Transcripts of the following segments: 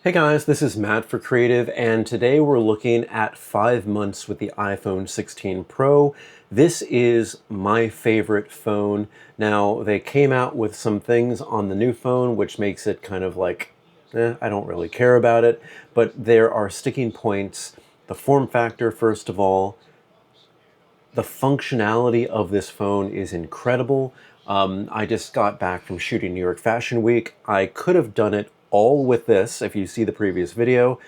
Hey guys, this is Matt for Creative, and today we're looking at 5 months with the iPhone 16 Pro. This is my favorite phone. Now, they came out with some things on the new phone which makes it kind of like, I don't really care about it, but there are sticking points. The form factor, first of all, the functionality of this phone is incredible. I just got back from shooting New York Fashion Week. I could have done it all with this if you see the previous video.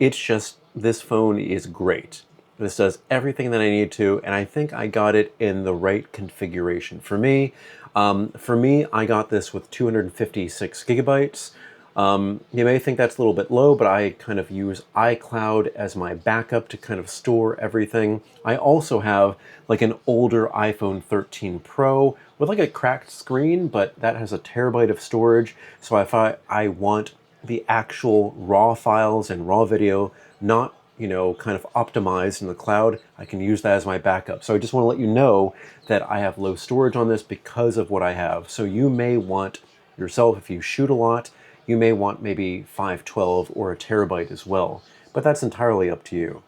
It's just, this phone is great. This does everything that I need to, and I think I got it in the right configuration. For me, I got this with 256 gigabytes. You may think that's a little bit low, but I kind of use iCloud as my backup to kind of store everything. I also have like an older iPhone 13 Pro with like a cracked screen, but that has a terabyte of storage. So if I want the actual raw files and raw video, not, you know, kind of optimized in the cloud, I can use that as my backup. So I just want to let you know that I have low storage on this because of what I have. So you may want yourself, if you shoot a lot, you may want maybe 512 or a terabyte as well, but that's entirely up to you.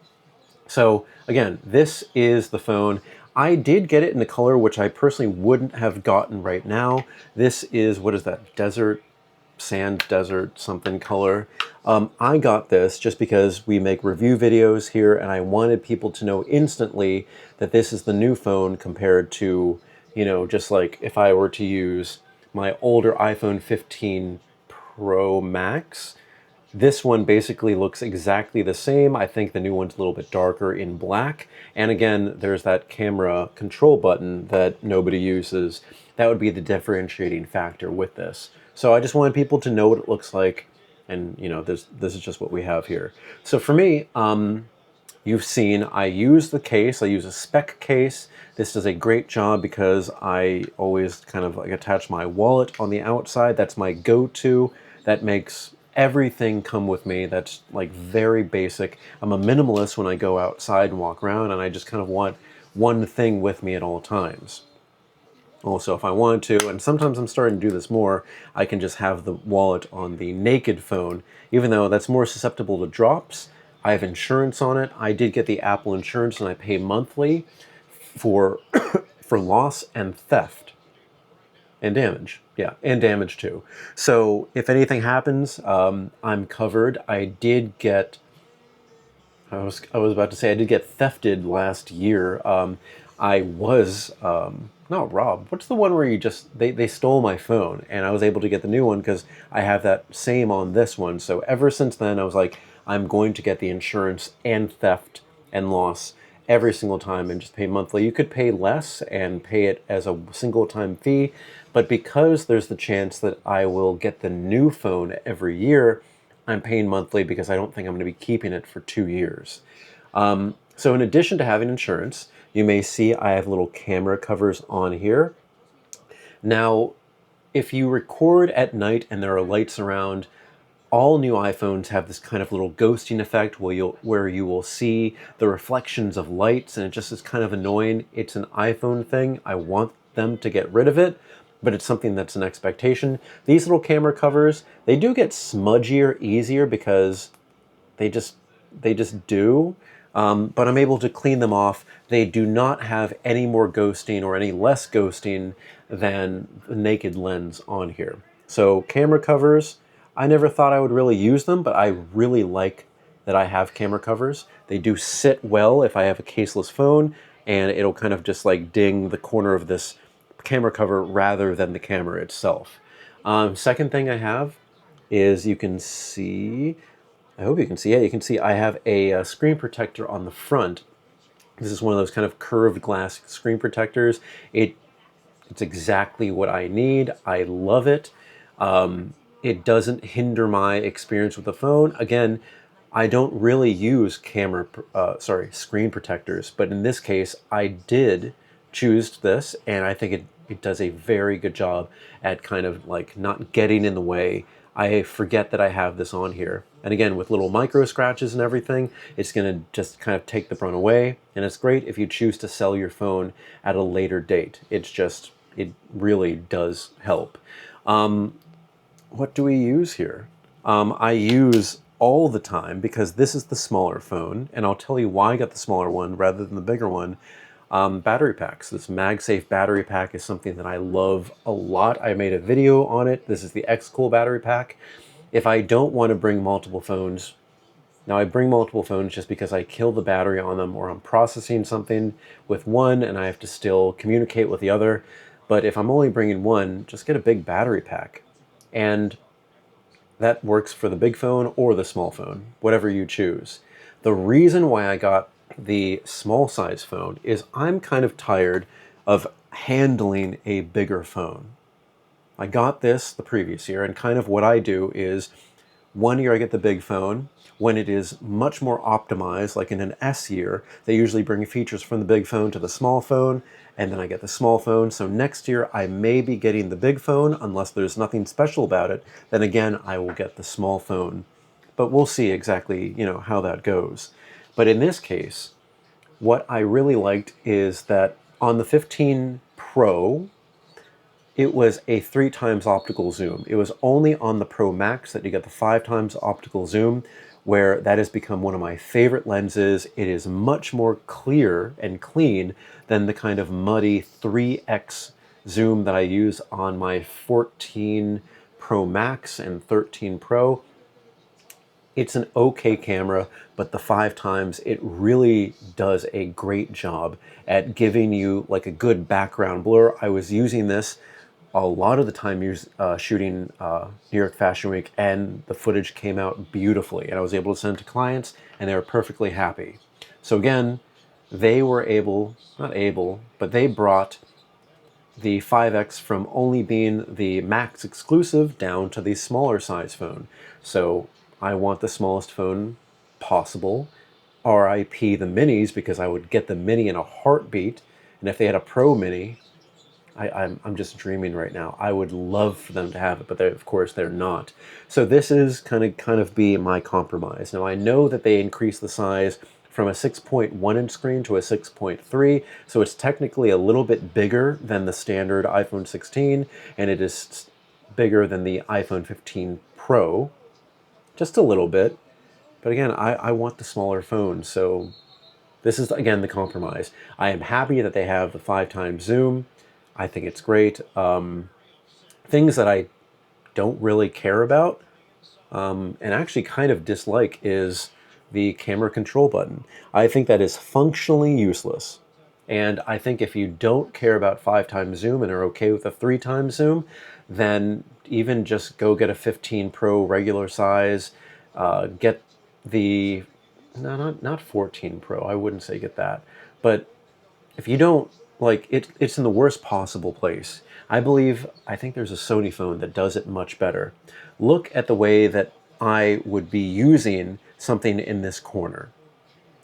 So again, this is the phone. I did get it in the color which I personally wouldn't have gotten right now. This is, what is that, desert, sand desert something color. I got this just because we make review videos here and I wanted people to know instantly that this is the new phone compared to, you know, just like if I were to use my older iPhone 15 Pro Max. This one basically looks exactly the same. I think the new one's a little bit darker in black. And again, there's that camera control button that nobody uses. That would be the differentiating factor with this. So I just wanted people to know what it looks like. And you know, this is just what we have here. So for me, you've seen I use the case, I use a spec case. This does a great job because I always kind of like attach my wallet on the outside. That's my go-to. That makes everything come with me. That's like very basic. I'm a minimalist when I go outside and walk around, and I just kind of want one thing with me at all times. Also, if I wanted to, and sometimes I'm starting to do this more, I can just have the wallet on the naked phone, even though that's more susceptible to drops. I have insurance on it. I did get the Apple insurance and I pay monthly for for loss and theft and damage. Yeah, and damage too. So if anything happens, I'm covered. I did get, I was about to say I did get thefted last year. I was not robbed. What's the one where you just they stole my phone and I was able to get the new one because I have that same on this one. So ever since then I was like, I'm going to get the insurance and theft and loss every single time and just pay monthly. You could pay less and pay it as a single time fee, but because there's the chance that I will get the new phone every year, I'm paying monthly because I don't think I'm going to be keeping it for 2 years. So in addition to having insurance, you may see I have little camera covers on here. Now, if you record at night and there are lights around, all new iPhones have this kind of little ghosting effect where you will see the reflections of lights, and it just is kind of annoying. It's an iPhone thing. I want them to get rid of it, but it's something that's an expectation. These little camera covers, they do get smudgier easier because they just do. But I'm able to clean them off. They do not have any more ghosting or any less ghosting than the naked lens on here. So camera covers, I never thought I would really use them, but I really like that I have camera covers. They do sit well if I have a caseless phone, and it'll kind of just like ding the corner of this camera cover rather than the camera itself. Second thing I have is, you can see, I hope you can see it. You can see I have a screen protector on the front. This is one of those kind of curved glass screen protectors. It's exactly what I need. I love it. It doesn't hinder my experience with the phone. Again, I don't really use screen protectors, but in this case, I did choose this, and I think it does a very good job at kind of like not getting in the way. I forget that I have this on here. And again, with little micro scratches and everything, it's gonna just kind of take the brunt away. And it's great if you choose to sell your phone at a later date. It really does help. What do we use here? I use all the time because this is the smaller phone, and I'll tell you why I got the smaller one rather than the bigger one. Battery packs. This MagSafe battery pack is something that I love a lot. I made a video on it. This is the X-Cool battery pack. If I don't want to bring multiple phones, now I bring multiple phones just because I kill the battery on them or I'm processing something with one and I have to still communicate with the other. But if I'm only bringing one, just get a big battery pack. And that works for the big phone or the small phone, whatever you choose. The reason why I got the small size phone is I'm kind of tired of handling a bigger phone. I got this the previous year, and kind of what I do is one year I get the big phone. When it is much more optimized, like in an S year, they usually bring features from the big phone to the small phone, and then I get the small phone. So next year I may be getting the big phone unless there's nothing special about it. Then again, I will get the small phone. But we'll see exactly, how that goes. But in this case, what I really liked is that on the 15 Pro, it was a 3 times optical zoom. It was only on the Pro Max that you get the 5 times optical zoom, where that has become one of my favorite lenses. It is much more clear and clean than the kind of muddy 3x zoom that I use on my 14 Pro Max and 13 Pro. It's an okay camera, but the 5 times, it really does a great job at giving you like a good background blur. I was using this a lot of the time shooting New York Fashion Week, and the footage came out beautifully, and I was able to send it to clients, and they were perfectly happy. So again, they were not able, but they brought the 5X from only being the Max exclusive down to the smaller size phone. So I want the smallest phone possible. RIP the minis, because I would get the mini in a heartbeat. And if they had a Pro Mini, I'm just dreaming right now. I would love for them to have it, but of course they're not. So this is kind of be my compromise. Now I know that they increased the size from a 6.1 inch screen to a 6.3, so it's technically a little bit bigger than the standard iPhone 16, and it is bigger than the iPhone 15 Pro, just a little bit. But again, I want the smaller phone, so this is, again, the compromise. I am happy that they have the 5 times zoom. I think it's great. Things that I don't really care about and actually kind of dislike is the camera control button. I think that is functionally useless. And I think if you don't care about 5 times zoom and are okay with a 3 times zoom, then even just go get a 15 Pro regular size, get the, no, not 14 Pro, I wouldn't say get that. But if you don't, like, it's in the worst possible place. I think there's a Sony phone that does it much better. Look at the way that I would be using something in this corner.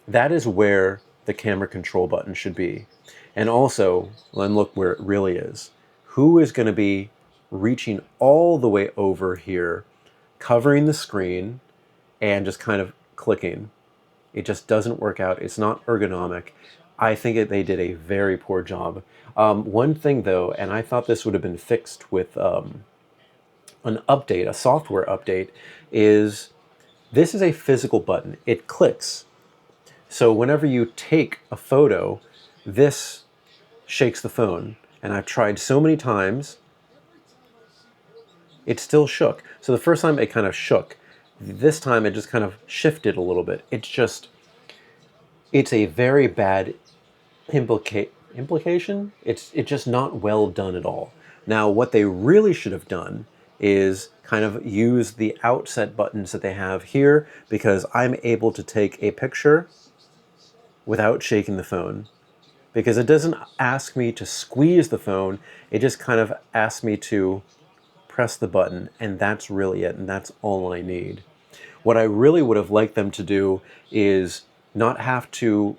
That is where the camera control button should be. And also, and look where it really is. Who is going to be reaching all the way over here, covering the screen, and just kind of clicking? It just doesn't work out. It's not ergonomic. I think they did a very poor job. One thing though, and I thought this would have been fixed with an update, a software update, is this is a physical button. It clicks. So whenever you take a photo, this shakes the phone. And I've tried so many times, it still shook. So the first time it kind of shook. This time it just kind of shifted a little bit. It's a very bad implication. It's just not well done at all. Now, what they really should have done is kind of use the outset buttons that they have here, because I'm able to take a picture without shaking the phone. Because it doesn't ask me to squeeze the phone, it just kind of asks me to press the button, and that's really it, and that's all I need. What I really would have liked them to do is not have to,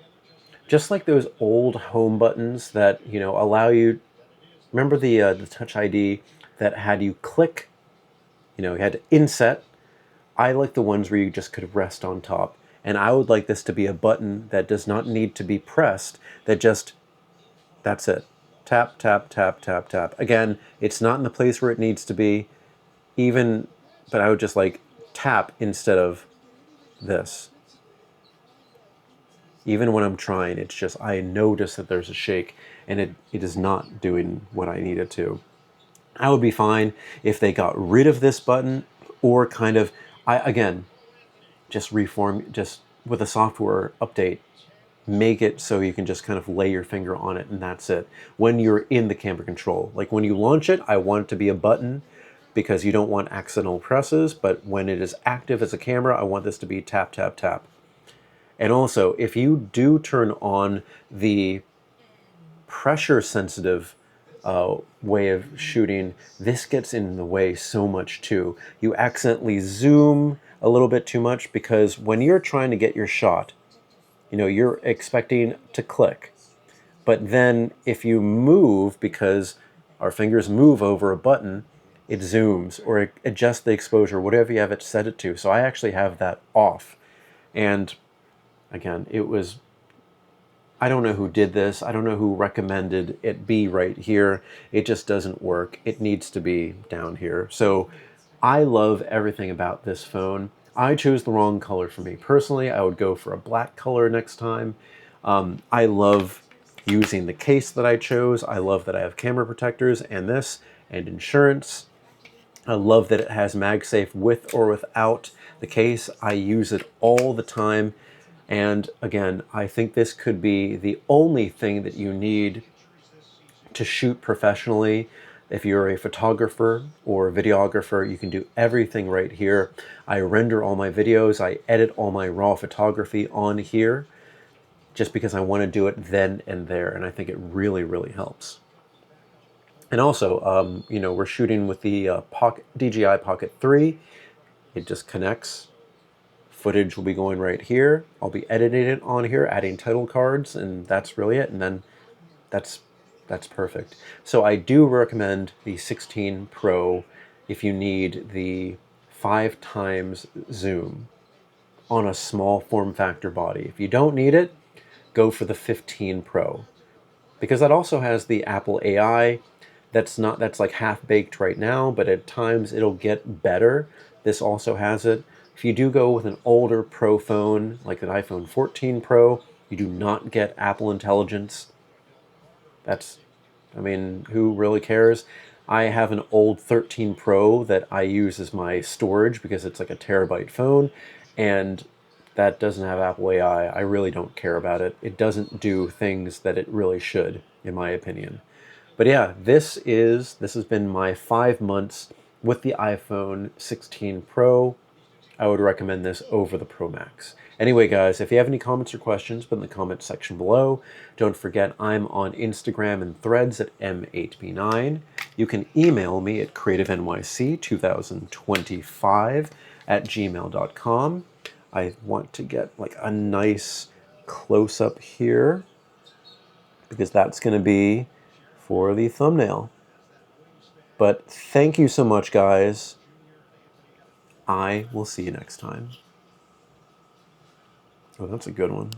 just like those old home buttons that, allow you, remember the Touch ID that had you click, you had to inset? I like the ones where you just could rest on top. And I would like this to be a button that does not need to be pressed, that's it. Tap, tap, tap, tap, tap. Again, it's not in the place where it needs to be, but I would just like tap instead of this. Even when I'm trying, it's just, I notice that there's a shake and it is not doing what I need it to. I would be fine if they got rid of this button or kind of, again, just reform, just with a software update, make it so you can just kind of lay your finger on it and that's it. When you're in the camera control, like when you launch it, I want it to be a button because you don't want accidental presses, but when it is active as a camera, I want this to be tap, tap, tap. And also, if you do turn on the pressure sensitive way of shooting, this gets in the way so much too. You accidentally zoom a little bit too much because when you're trying to get your shot, you know, you're expecting to click. But then if you move, because our fingers move over a button, it zooms or it adjusts the exposure, whatever you have it set it to. So I actually have that off. And again, it was, I don't know who did this. I don't know who recommended it be right here. It just doesn't work. It needs to be down here. So I love everything about this phone. I chose the wrong color for me. Personally, I would go for a black color next time. I love using the case that I chose. I love that I have camera protectors and this and insurance. I love that it has MagSafe with or without the case. I use it all the time. And again, I think this could be the only thing that you need to shoot professionally. If you're a photographer or a videographer, you can do everything right here. I render all my videos, I edit all my raw photography on here just because I want to do it then and there, and I think it really, really helps. And also, you know, we're shooting with the DJI Pocket 3. It just connects. Footage will be going right here. I'll be editing it on here, adding title cards, and that's really it. And then that's perfect. So I do recommend the 16 Pro if you need the 5 times zoom on a small form factor body. If you don't need it, go for the 15 Pro because that also has the Apple AI. That's like half baked right now, but at times it'll get better. This also has it. If you do go with an older Pro phone, like an iPhone 14 Pro, you do not get Apple Intelligence. That's, I mean, who really cares? I have an old 13 Pro that I use as my storage because it's like a terabyte phone, and that doesn't have Apple AI. I really don't care about it. It doesn't do things that it really should, in my opinion. But yeah, this has been my 5 months with the iPhone 16 Pro. I would recommend this over the Pro Max. Anyway, guys, if you have any comments or questions, put in the comments section below. Don't forget, I'm on Instagram and Threads at M8B9. You can email me at creativenyc2025@gmail.com. I want to get like a nice close-up here because that's going to be for the thumbnail. But thank you so much, guys. I will see you next time. Oh, that's a good one.